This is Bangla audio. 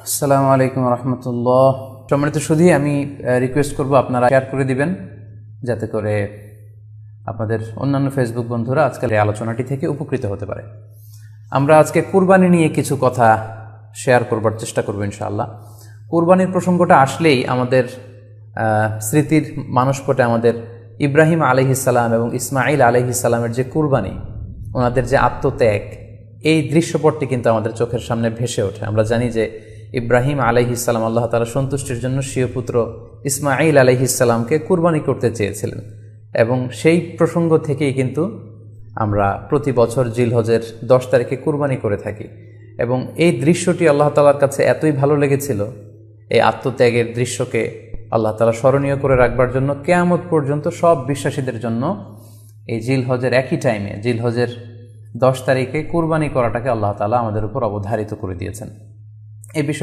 আসসালামু আলাইকুম রহমতুল্লাহ। সম্মানিত শুধুই আমি রিকোয়েস্ট করব আপনারা শেয়ার করে দিবেন, যাতে করে আপনাদের অন্যান্য ফেসবুক বন্ধুরা আজকাল এই আলোচনাটি থেকে উপকৃত হতে পারে। আমরা আজকে কুরবানি নিয়ে কিছু কথা শেয়ার করবার চেষ্টা করব ইনশাআল্লাহ। কুরবানির প্রসঙ্গটা আসলেই আমাদের স্মৃতির মানসপটে আমাদের ইব্রাহিম আলাইহিসসালাম এবং ইসমাইল আলাইহিসসালামের যে কুরবানি, ওনাদের যে আত্মত্যাগ, এই দৃশ্যপটটি কিন্তু আমাদের চোখের সামনে ভেসে ওঠে। আমরা জানি যে ইব্রাহিম আলাইহিসসালাম আল্লাহ তাআলা সন্তুষ্টির জন্য স্বীয় পুত্র ইসমাইল আলাইহিসসালামকে কুরবানি করতে চেয়েছিলেন, এবং সেই প্রসঙ্গ থেকেই কিন্তু আমরা প্রতি বছর জিলহজের 10 তারিখে কুরবানি করে থাকি। এবং এই দৃশ্যটি আল্লাহ তাআলার কাছে এতই ভালো লেগেছিল, এই আত্মত্যাগের দৃশ্যকে আল্লাহ তাআলা স্মরণীয় করে রাখবার জন্য কিয়ামত পর্যন্ত সব বিশ্বাসীদের জন্য এই জিলহজের একই টাইমে, জিলহজের 10 তারিখে কুরবানি করাটাকে আল্লাহ তাআলা আমাদের উপর অবধারিত করে দিয়েছেন। এই বিষয়